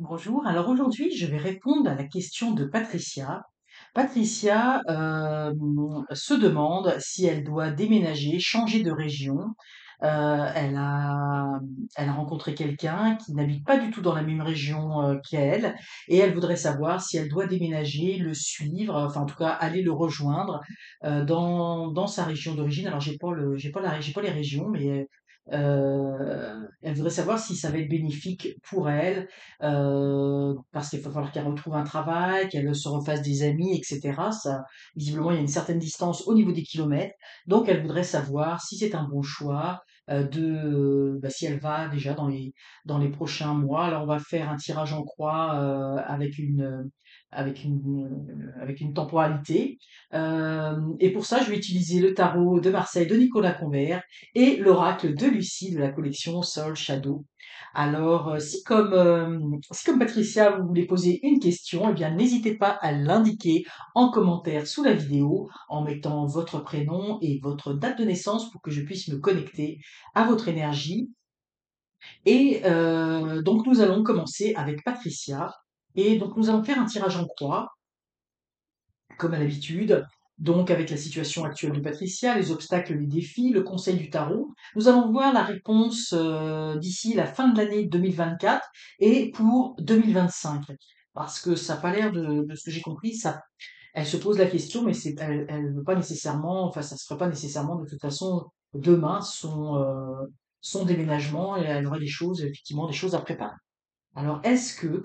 Bonjour, alors aujourd'hui je vais répondre à la question de Patricia. Patricia se demande si elle doit déménager, changer de région. Elle a rencontré quelqu'un qui n'habite pas du tout dans la même région qu'elle et elle voudrait savoir si elle doit déménager, le suivre, enfin en tout cas aller le rejoindre dans sa région d'origine. Alors j'ai pas les régions, mais elle voudrait savoir si ça va être bénéfique pour elle parce qu'il va falloir qu'elle retrouve un travail, qu'elle se refasse des amis, etc. Ça, visiblement, il y a une certaine distance au niveau des kilomètres. Donc, elle voudrait savoir si c'est un bon choix, si elle va déjà dans les prochains mois. Là, on va faire un tirage en croix avec une temporalité. Et pour ça, je vais utiliser le tarot de Marseille de Nicolas Convert et l'oracle de Lucie de la collection Soul Shadow. Alors, si comme Patricia, vous voulez poser une question, eh bien, n'hésitez pas à l'indiquer en commentaire sous la vidéo en mettant votre prénom et votre date de naissance pour que je puisse me connecter à votre énergie. Et donc, nous allons commencer avec Patricia. Et donc, nous allons faire un tirage en croix comme à l'habitude, donc avec la situation actuelle de Patricia, les obstacles, les défis, le conseil du tarot. Nous allons voir la réponse d'ici la fin de l'année 2024 et pour 2025. Parce que ça n'a pas l'air de ce que j'ai compris, ça, elle se pose la question, mais elle veut pas nécessairement, enfin ça se ferait pas nécessairement de toute façon demain son déménagement et elle aurait des choses, effectivement, des choses à préparer. Alors,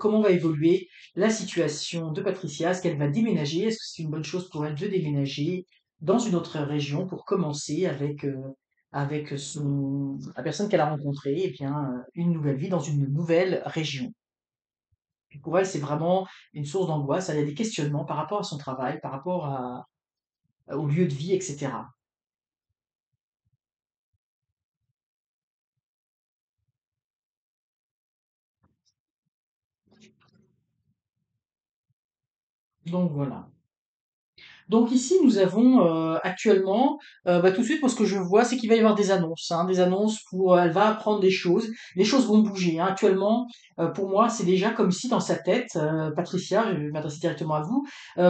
comment va évoluer la situation de Patricia? Est-ce qu'elle va déménager? Est-ce que c'est une bonne chose pour elle de déménager dans une autre région pour commencer avec la personne qu'elle a rencontrée, eh bien, une nouvelle vie dans une nouvelle région? Puis pour elle, c'est vraiment une source d'angoisse. Elle a des questionnements par rapport à son travail, au lieu de vie, etc. Donc voilà. Donc ici, nous avons actuellement, tout de suite, moi, ce que je vois, c'est qu'il va y avoir des annonces, hein, des annonces pour, elle va apprendre des choses, les choses vont bouger, hein. Actuellement, pour moi, c'est déjà comme si dans sa tête, Patricia, je vais m'adresser directement à vous,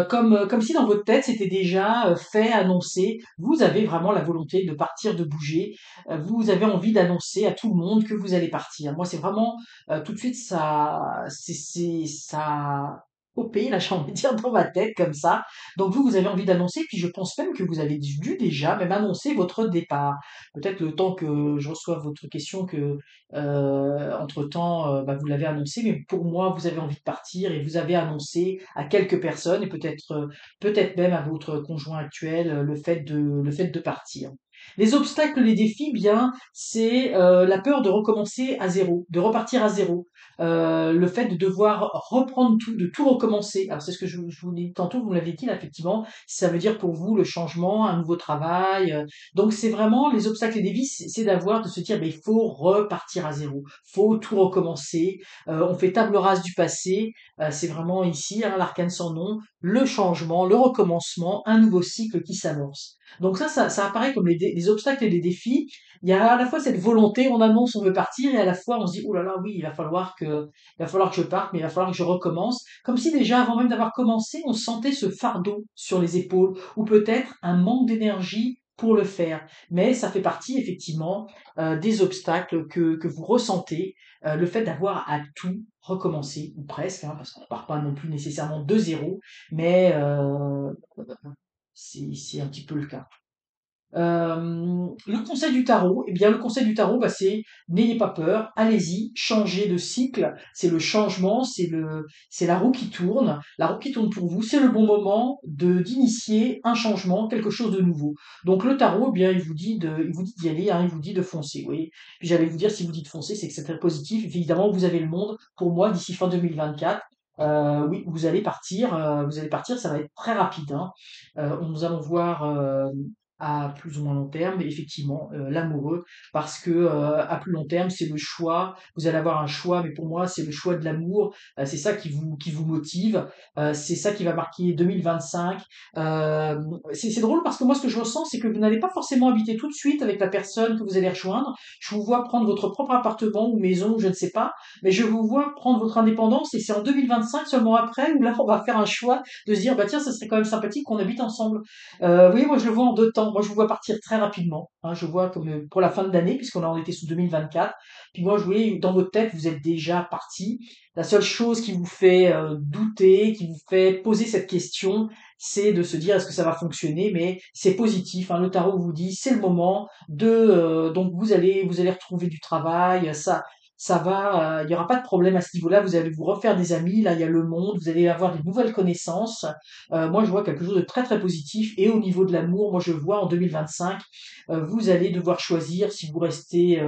comme si dans votre tête, c'était déjà fait, annoncé. Vous avez vraiment la volonté de partir, de bouger. Vous avez envie d'annoncer à tout le monde que vous allez partir. Moi, c'est vraiment tout de suite ça, ça popé, là, j'ai envie de dire dans ma tête comme ça. Donc vous, vous avez envie d'annoncer, puis je pense même que vous avez dû déjà même annoncer votre départ. Peut-être le temps que je reçoive votre question que entre-temps, vous l'avez annoncé, mais pour moi, vous avez envie de partir et vous avez annoncé à quelques personnes et peut-être même à votre conjoint actuel le fait de partir. Les obstacles, les défis, bien, c'est la peur de recommencer à zéro, de repartir à zéro. Le fait de devoir reprendre tout, de tout recommencer. Alors c'est ce que je vous dis tantôt, vous me l'avez dit là, effectivement, ça veut dire pour vous le changement, un nouveau travail. Donc c'est vraiment les obstacles et les défis, c'est d'avoir, de se dire, il faut repartir à zéro, faut tout recommencer. On fait table rase du passé. C'est vraiment ici, hein, l'arcane sans nom, le changement, le recommencement, un nouveau cycle qui s'amorce. Donc ça apparaît comme les obstacles et les défis. Il y a à la fois cette volonté, on annonce, on veut partir, et à la fois on se dit, oh là là, oui, il va falloir que je parte, mais il va falloir que je recommence. Comme si déjà, avant même d'avoir commencé, on sentait ce fardeau sur les épaules, ou peut-être un manque d'énergie pour le faire. Mais ça fait partie, effectivement, des obstacles que vous ressentez, le fait d'avoir à tout recommencer, ou presque, hein, parce qu'on ne part pas non plus nécessairement de zéro, mais c'est un petit peu le cas. Le conseil du tarot, eh bien le conseil du tarot, c'est n'ayez pas peur, allez-y, changez de cycle, c'est le changement, c'est la roue qui tourne, la roue qui tourne pour vous, c'est le bon moment de d'initier un changement, quelque chose de nouveau. Donc le tarot, eh bien il vous dit d'y aller, hein, il vous dit de foncer, oui. Puis j'allais vous dire, si vous dites foncer, c'est que c'est très positif. Évidemment, vous avez le monde pour moi d'ici fin 2024. Oui, vous allez partir, ça va être très rapide, hein. Nous allons voir à plus ou moins long terme, effectivement, l'amoureux, parce que à plus long terme, c'est le choix. Vous allez avoir un choix, mais pour moi, c'est le choix de l'amour. C'est ça qui vous motive. C'est ça qui va marquer 2025. Euh, c'est drôle parce que moi, ce que je ressens, c'est que vous n'allez pas forcément habiter tout de suite avec la personne que vous allez rejoindre. Je vous vois prendre votre propre appartement ou maison, ou je ne sais pas, mais je vous vois prendre votre indépendance et c'est en 2025 seulement après où là, on va faire un choix de se dire, bah tiens, ça serait quand même sympathique qu'on habite ensemble. Vous voyez, moi je le vois en deux temps. Moi je vous vois partir très rapidement. Hein, je vois comme pour la fin de l'année, puisqu'on en était sous 2024. Puis moi, je voyais dans votre tête, vous êtes déjà parti. La seule chose qui vous fait douter, qui vous fait poser cette question, c'est de se dire est-ce que ça va fonctionner, mais c'est positif. Hein, le tarot vous dit c'est le moment de donc vous allez retrouver du travail, ça va, il y aura pas de problème à ce niveau-là. Vous allez vous refaire des amis. Là, il y a le monde. Vous allez avoir des nouvelles connaissances. Moi, je vois quelque chose de très très positif. Et au niveau de l'amour, moi, je vois en 2025, vous allez devoir choisir si vous restez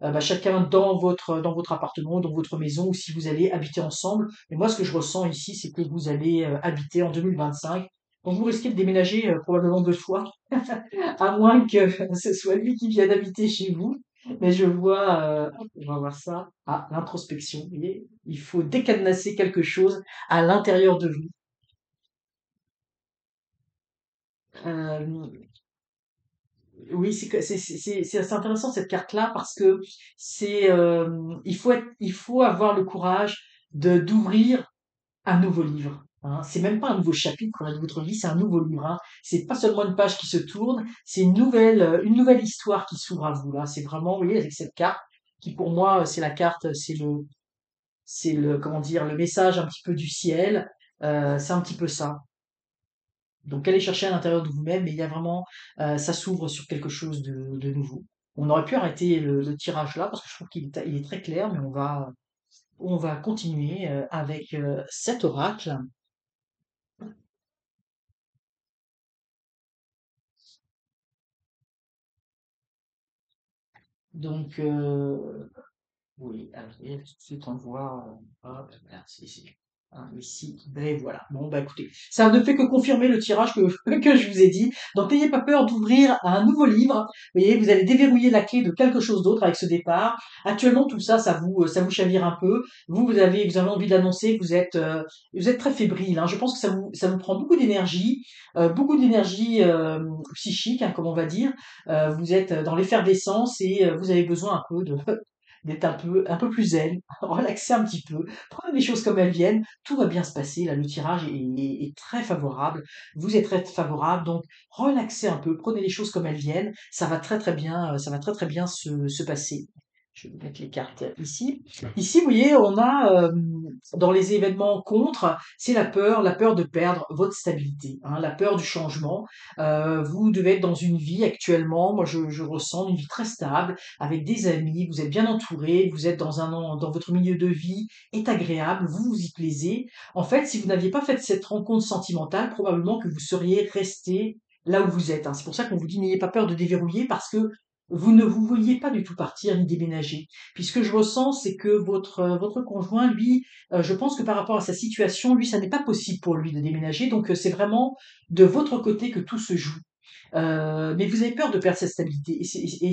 bah, chacun dans votre appartement, dans votre maison, ou si vous allez habiter ensemble. Mais moi, ce que je ressens ici, c'est que vous allez habiter en 2025. Donc vous risquez de déménager probablement deux fois, à moins que ce soit lui qui vienne habiter chez vous. Mais je vais voir ça. Ah, l'introspection. Vous voyez, il faut décadenasser quelque chose à l'intérieur de vous. Euh, oui, c'est assez intéressant cette carte-là parce que il faut avoir le courage de d'ouvrir un nouveau livre. Hein. C'est même pas un nouveau chapitre de votre vie, c'est un nouveau livre. Hein. C'est pas seulement une page qui se tourne, c'est une nouvelle histoire qui s'ouvre à vous là. C'est vraiment, vous voyez, avec cette carte qui pour moi c'est la carte, c'est le comment dire, le message un petit peu du ciel. C'est un petit peu ça. Donc allez chercher à l'intérieur de vous-même, mais il y a vraiment, ça s'ouvre sur quelque chose de nouveau. On aurait pu arrêter le tirage là parce que je trouve il est très clair, mais on va continuer avec cet oracle. Donc, oui, allez, tout de suite, on voit, hop, merci, ici. Hein, ici, et voilà. Bon, bah écoutez, ça ne fait que confirmer le tirage que, que je vous ai dit. Donc, n'ayez pas peur d'ouvrir un nouveau livre. Vous voyez, vous allez déverrouiller la clé de quelque chose d'autre avec ce départ. Actuellement, tout ça, ça vous chavire un peu. Vous avez envie d'annoncer que vous êtes très fébrile. Hein. Je pense que ça vous prend beaucoup d'énergie psychique, hein, comme on va dire. Vous êtes dans l'effervescence et vous avez besoin un peu de d'être un peu plus zen, relaxer un petit peu, prenez les choses comme elles viennent, tout va bien se passer. Là, le tirage est très favorable, vous êtes très favorable, donc relaxez un peu, prenez les choses comme elles viennent, ça va très très bien, ça va très très bien se passer. Je vais mettre les cartes ici. Ici, vous voyez, on a dans les événements contre, c'est la peur de perdre votre stabilité, hein, la peur du changement. Vous devez être dans une vie actuellement, moi je ressens une vie très stable, avec des amis, vous êtes bien entouré, vous êtes dans votre milieu de vie est agréable, vous vous y plaisez. En fait, si vous n'aviez pas fait cette rencontre sentimentale, probablement que vous seriez resté là où vous êtes. Hein. C'est pour ça qu'on vous dit n'ayez pas peur de déverrouiller parce que vous ne vous vouliez pas du tout partir ni déménager. Puis ce que je ressens, c'est que votre conjoint, lui, je pense que par rapport à sa situation, lui, ça n'est pas possible pour lui de déménager. Donc c'est vraiment de votre côté que tout se joue. Mais vous avez peur de perdre cette stabilité et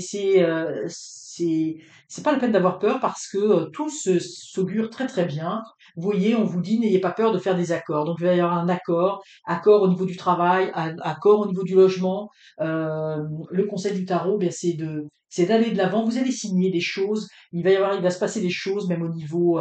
c'est pas la peine d'avoir peur parce que tout s'augure très très bien. Vous voyez, on vous dit n'ayez pas peur de faire des accords. Donc il va y avoir un accord, accord au niveau du travail, accord au niveau du logement. Le conseil du tarot, bien c'est d'aller de l'avant. Vous allez signer des choses. Il va se passer des choses même au niveau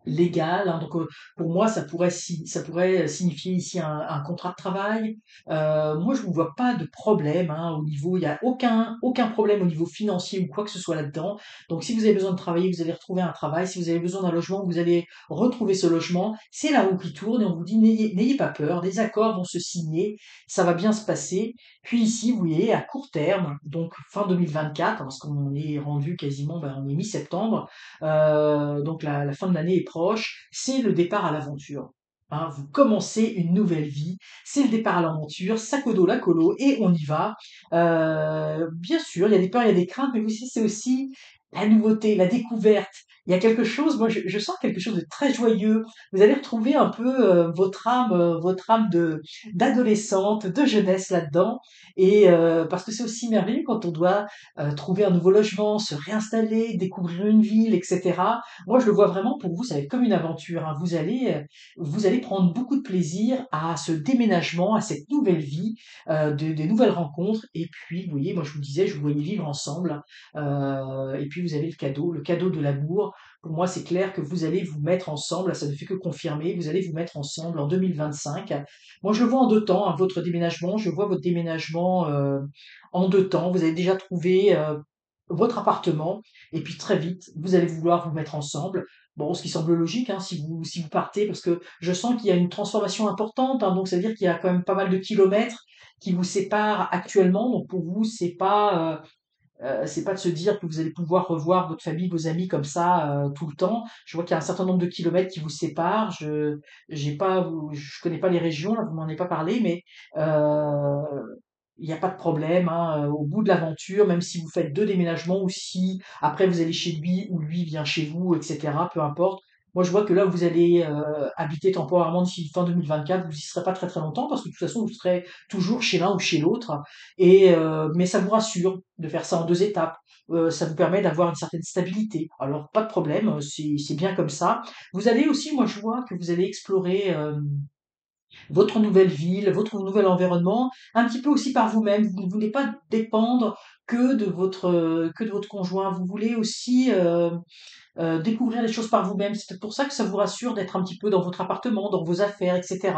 légal. Hein. Donc, pour moi, ça pourrait signifier ici un contrat de travail. Moi, je ne vois pas de problème hein, au niveau, il n'y a aucun problème au niveau financier ou quoi que ce soit là-dedans. Donc, si vous avez besoin de travailler, vous allez retrouver un travail. Si vous avez besoin d'un logement, vous allez retrouver ce logement. C'est la roue qui tourne et on vous dit n'ayez pas peur, des accords vont se signer, ça va bien se passer. Puis ici, vous voyez, à court terme, donc fin 2024, parce qu'on est rendu quasiment, ben, on est mi-septembre, donc la fin de l'année est proche, c'est le départ à l'aventure. Hein, vous commencez une nouvelle vie, c'est le départ à l'aventure, sac au dos, la colo, et on y va. Bien sûr, il y a des peurs, il y a des craintes, mais aussi, c'est aussi la nouveauté, la découverte. Il y a quelque chose, moi je sens quelque chose de très joyeux. Vous allez retrouver un peu votre âme de d'adolescente, de jeunesse là-dedans. Et parce que c'est aussi merveilleux quand on doit trouver un nouveau logement, se réinstaller, découvrir une ville, etc. Moi je le vois vraiment pour vous, ça va être comme une aventure, hein. Vous allez prendre beaucoup de plaisir à ce déménagement, à cette nouvelle vie, des nouvelles rencontres. Et puis, vous voyez, moi je vous disais, je vous voyais vivre ensemble. Et puis vous avez le cadeau de l'amour. Pour moi, c'est clair que vous allez vous mettre ensemble, ça ne fait que confirmer, vous allez vous mettre ensemble en 2025. Moi, je le vois en 2 temps, hein, votre déménagement, je vois votre déménagement en 2 temps. Vous avez déjà trouvé votre appartement, et puis très vite, vous allez vouloir vous mettre ensemble. Bon, ce qui semble logique, hein, si vous partez, parce que je sens qu'il y a une transformation importante, hein, donc ça veut dire qu'il y a quand même pas mal de kilomètres qui vous séparent actuellement. Donc pour vous, c'est pas de se dire que vous allez pouvoir revoir votre famille, vos amis comme ça tout le temps. Je vois qu'il y a un certain nombre de kilomètres qui vous séparent. Je connais pas les régions, là, vous m'en avez pas parlé, mais euh, il n'y a pas de problème, hein, au bout de l'aventure, même si vous faites 2 déménagements ou si après vous allez chez lui ou lui vient chez vous, etc., peu importe. Moi, je vois que là, vous allez habiter temporairement d'ici fin 2024. Vous y serez pas très très longtemps parce que de toute façon, vous serez toujours chez l'un ou chez l'autre. Mais ça vous rassure de faire ça en 2 étapes. Ça vous permet d'avoir une certaine stabilité. Alors, pas de problème, c'est bien comme ça. Vous allez aussi, moi, je vois que vous allez explorer votre nouvelle ville, votre nouvel environnement, un petit peu aussi par vous-même. Vous ne voulez pas dépendre que de votre conjoint. Vous voulez aussi découvrir les choses par vous-même. C'est peut-être pour ça que ça vous rassure d'être un petit peu dans votre appartement, dans vos affaires, etc.,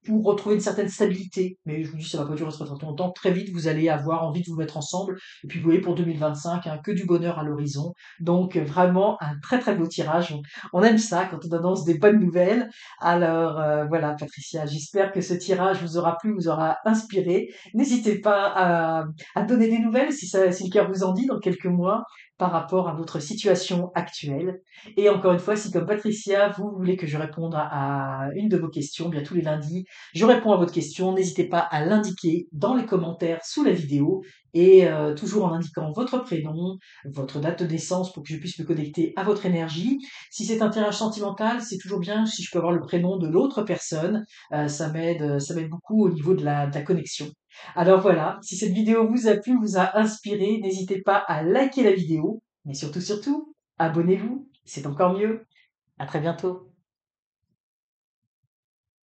pour retrouver une certaine stabilité. Mais je vous dis, ça va pas durer très très longtemps. Très vite, vous allez avoir envie de vous mettre ensemble. Et puis, vous voyez, pour 2025, hein, que du bonheur à l'horizon. Donc, vraiment, un très très beau tirage. On aime ça quand on annonce des bonnes nouvelles. Alors, voilà, Patricia, j'espère que ce tirage vous aura plu, vous aura inspiré. N'hésitez pas à donner des nouvelles si le cœur vous en dit dans quelques mois par rapport à votre situation actuelle. Et encore une fois, si comme Patricia, vous voulez que je réponde à une de vos questions, bien tous les lundis, je réponds à votre question. N'hésitez pas à l'indiquer dans les commentaires sous la vidéo et toujours en indiquant votre prénom, votre date de naissance pour que je puisse me connecter à votre énergie. Si c'est un tirage sentimental, c'est toujours bien si je peux avoir le prénom de l'autre personne. Ça m'aide beaucoup au niveau de la connexion. Alors voilà, si cette vidéo vous a plu, vous a inspiré, n'hésitez pas à liker la vidéo, mais surtout, surtout, abonnez-vous, c'est encore mieux. À très bientôt.